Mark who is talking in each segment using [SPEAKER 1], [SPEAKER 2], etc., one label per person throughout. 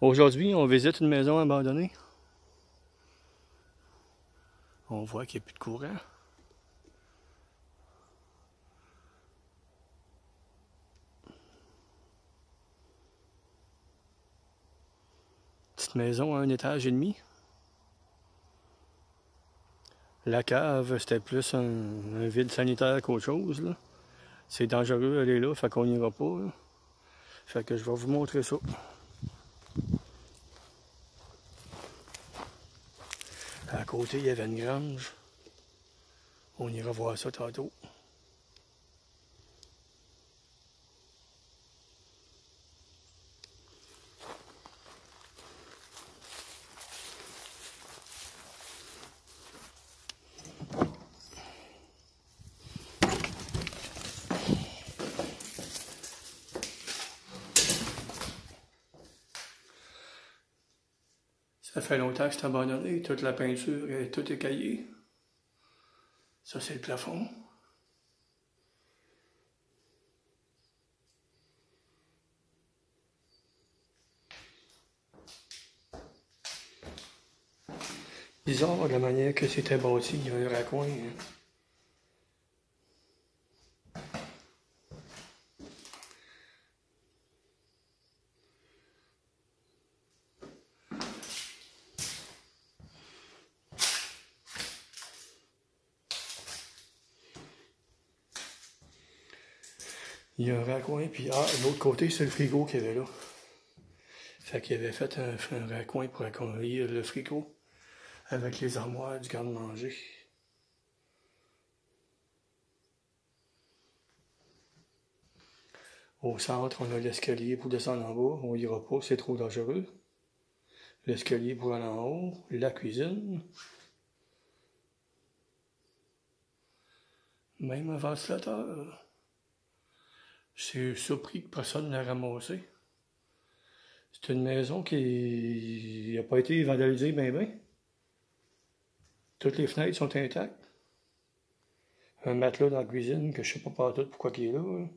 [SPEAKER 1] Aujourd'hui, on visite une maison abandonnée. On voit qu'il n'y a plus de courant. Petite maison à 1,5 étages. La cave, c'était plus un vide sanitaire qu'autre chose, là. C'est dangereux d'aller là, fait qu'on n'ira pas, là. Fait que je vais vous montrer ça. À côté, il y avait une grange. On ira voir ça tantôt. Ça fait longtemps que c'est abandonné. Toute la peinture, tout est écaillé. Ça, c'est le plafond. Bizarre la manière que c'était bâti. Il y a un raccoin. Il y a un raccoin, puis de l'autre côté, c'est le frigo qu'il y avait là. Fait qu'il avait fait un raccoin pour accueillir le frigo avec les armoires du garde-manger. Au centre, on a l'escalier pour descendre en bas. On ira pas, c'est trop dangereux. L'escalier pour aller en haut. La cuisine. Même un ventilateur. Je suis surpris que personne ne l'a ramassé. C'est une maison qui n'a pas été vandalisée bien. Toutes les fenêtres sont intactes. Un matelas dans la cuisine que je sais pas partout pourquoi il est là.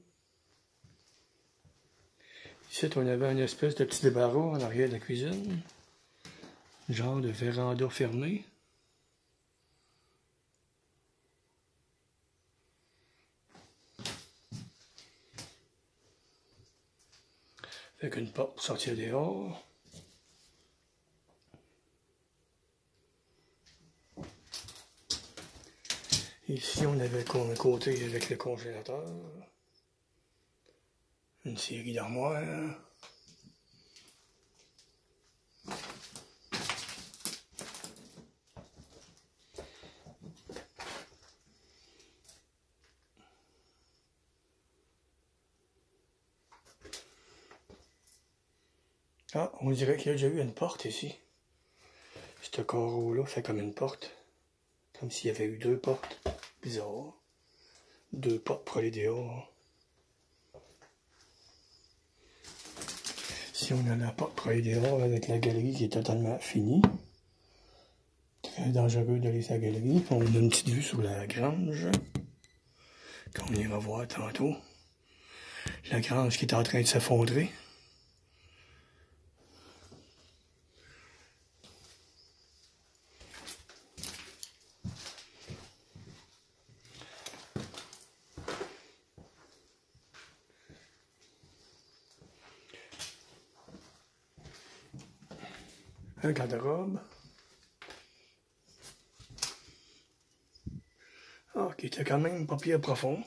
[SPEAKER 1] Ici, on avait une espèce de petit débarras en arrière de la cuisine. Genre de véranda fermée. Avec une porte pour sortir dehors. Ici, on avait un côté avec le congélateur. Une série d'armoires. Ah, on dirait qu'il y a déjà eu une porte ici. Ce carreau-là fait comme une porte. Comme s'il y avait eu deux portes. Bizarre. Deux portes pour aller dehors. Ici, on a la porte pour aller dehors avec la galerie qui est totalement finie. Très dangereux d'aller sur la galerie. On a une petite vue sur la grange. Qu'on ira voir tantôt. La grange qui est en train de s'effondrer. Un garde-robe. Ah, qui était quand même pas pire profond.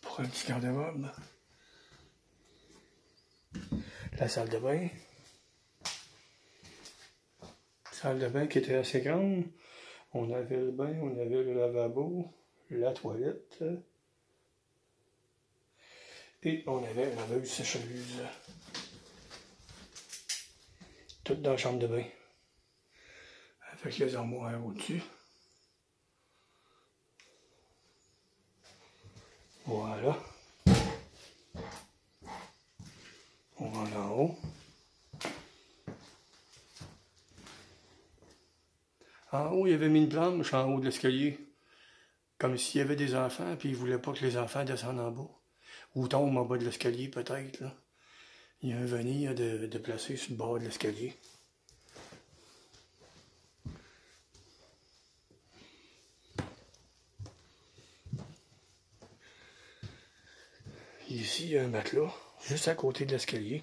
[SPEAKER 1] Pour un petit garde-robe. La salle de bain. Salle de bain qui était assez grande. On avait le bain, on avait le lavabo, la toilette. Et on avait une laveuse sécheuse. Tout dans la chambre de bain. Avec les armoires au-dessus. Voilà. On va en haut. En haut, il avait mis une planche en haut de l'escalier. Comme s'il y avait des enfants, puis il voulait pas que les enfants descendent en bas. Ou tombent en bas de l'escalier, peut-être, là. Il y a un vanille de placer sur le bord de l'escalier. Ici, il y a un matelas, juste à côté de l'escalier.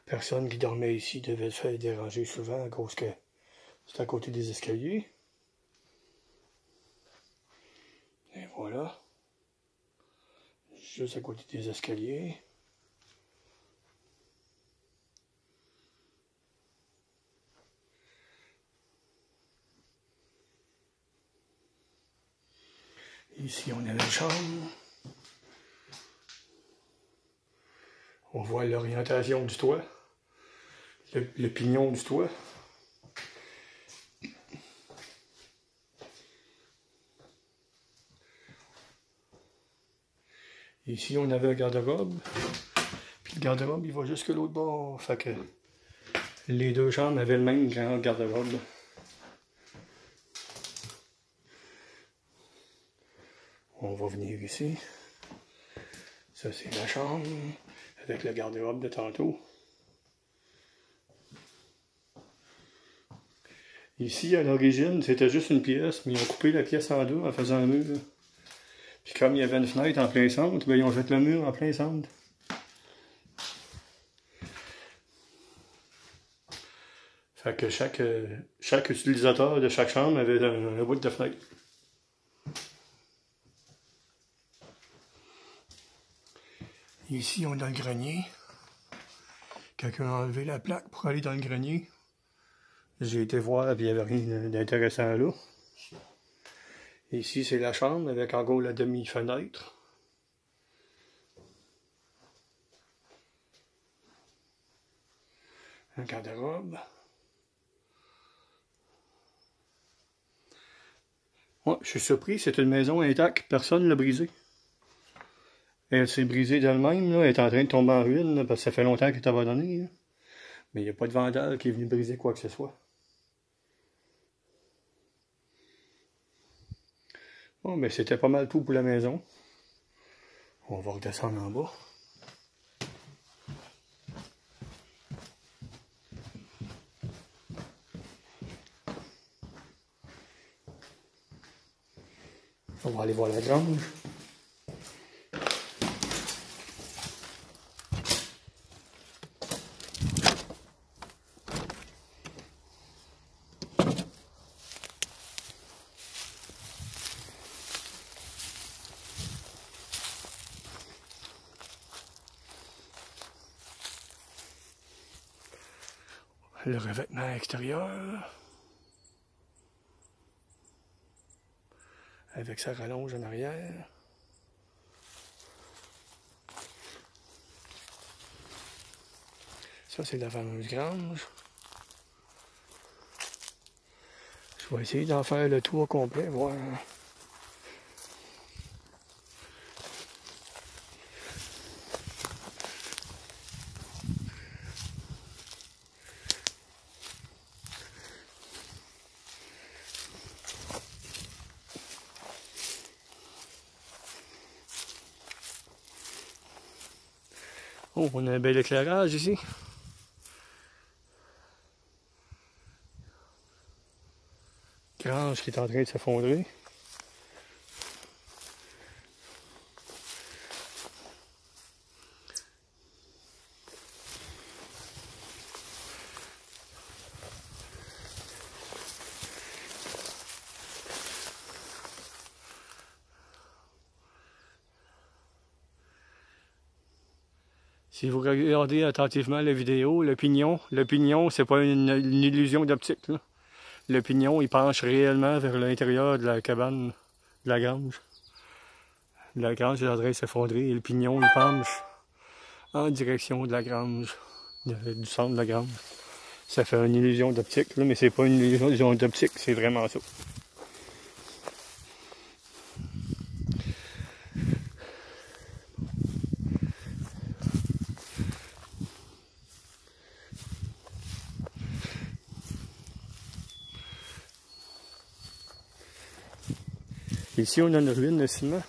[SPEAKER 1] Personne qui dormait ici devait se faire déranger souvent à cause que c'est à côté des escaliers. Et voilà. Juste à côté des escaliers. Ici, on a la chambre. On voit l'orientation du toit. Le pignon du toit. Ici, on avait un garde-robe. Puis le garde-robe, il va jusque l'autre bord. Fait que les deux chambres avaient le même grand garde-robe. On va venir ici. Ça, c'est la chambre avec le garde-robe de tantôt. Ici, à l'origine, c'était juste une pièce, mais ils ont coupé la pièce en deux en faisant un mur. Puis comme il y avait une fenêtre en plein centre, ben, ils ont fait le mur en plein centre. Fait que chaque utilisateur de chaque chambre avait un bout de fenêtre. Ici, on a le grenier. Quelqu'un a enlevé la plaque pour aller dans le grenier. J'ai été voir, puis il n'y avait rien d'intéressant là. Ici, c'est la chambre avec encore la demi-fenêtre. Un garde-robe. Ouais, je suis surpris, c'est une maison intacte, personne ne l'a brisée. Elle s'est brisée d'elle-même, là, elle est en train de tomber en ruine, là, parce que ça fait longtemps qu'elle est abandonnée. Là. Mais il n'y a pas de vandale qui est venu briser quoi que ce soit. Bon, ben c'était pas mal tout pour la maison. On va redescendre en bas. On va aller voir la grange. Le revêtement extérieur. Avec sa rallonge en arrière. Ça, c'est la fameuse grange. Je vais essayer d'en faire le tour complet, voir. Oh, on a un bel éclairage ici. Grange qui est en train de s'effondrer. Si vous regardez attentivement la vidéo, le pignon, c'est pas une illusion d'optique. Le pignon, il penche réellement vers l'intérieur de la cabane, de la grange. La grange est en train de s'effondrer et le pignon, il penche en direction de la grange, du centre de la grange. Ça fait une illusion d'optique, mais c'est pas une illusion d'optique, c'est vraiment ça. Ici, on a une ruine de ciment.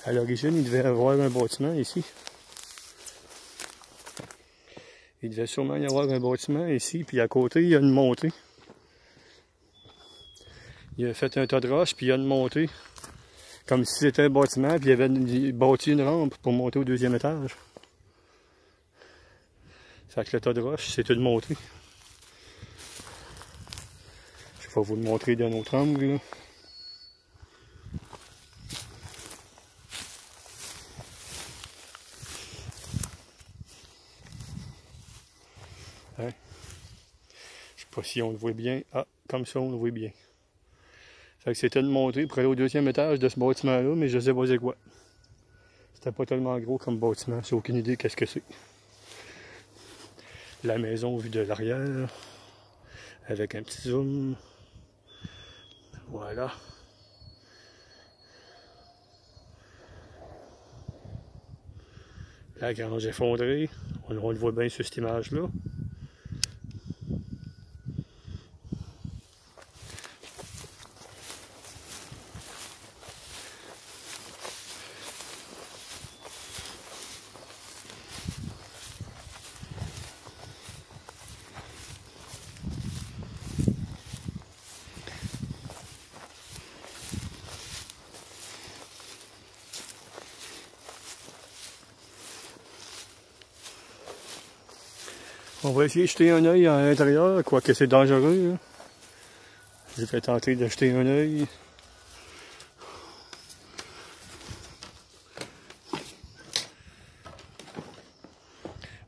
[SPEAKER 1] À l'origine, il devait y avoir un bâtiment ici. Il devait sûrement y avoir un bâtiment ici, puis à côté, il y a une montée. Il a fait un tas de roches, puis il y a une montée. Comme si c'était un bâtiment, puis il avait bâti une rampe pour monter au deuxième étage. Fait que le tas de roches, c'est une montée. Je vais vous le montrer d'un autre angle, là. Hein? Je sais pas si on le voit bien. Ah, comme ça, on le voit bien. Fait que c'était une montée pour aller au deuxième étage de ce bâtiment-là, mais je sais pas c'est quoi. C'était pas tellement gros comme bâtiment, j'ai aucune idée qu'est-ce que c'est. La maison vue de l'arrière, avec un petit zoom. Voilà. La grange effondrée, on le voit bien sur cette image-là. On va essayer de jeter un œil à l'intérieur, quoique c'est dangereux. Hein. Je vais tenter de jeter un œil.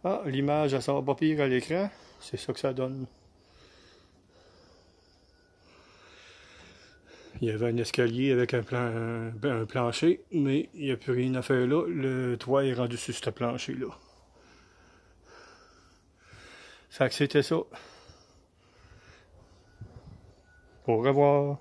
[SPEAKER 1] Ah, l'image, elle sort pas pire à l'écran. C'est ça que ça donne. Il y avait un escalier avec un plancher, mais il n'y a plus rien à faire là. Le toit est rendu sur ce plancher-là. Fait que c'était ça. Au revoir.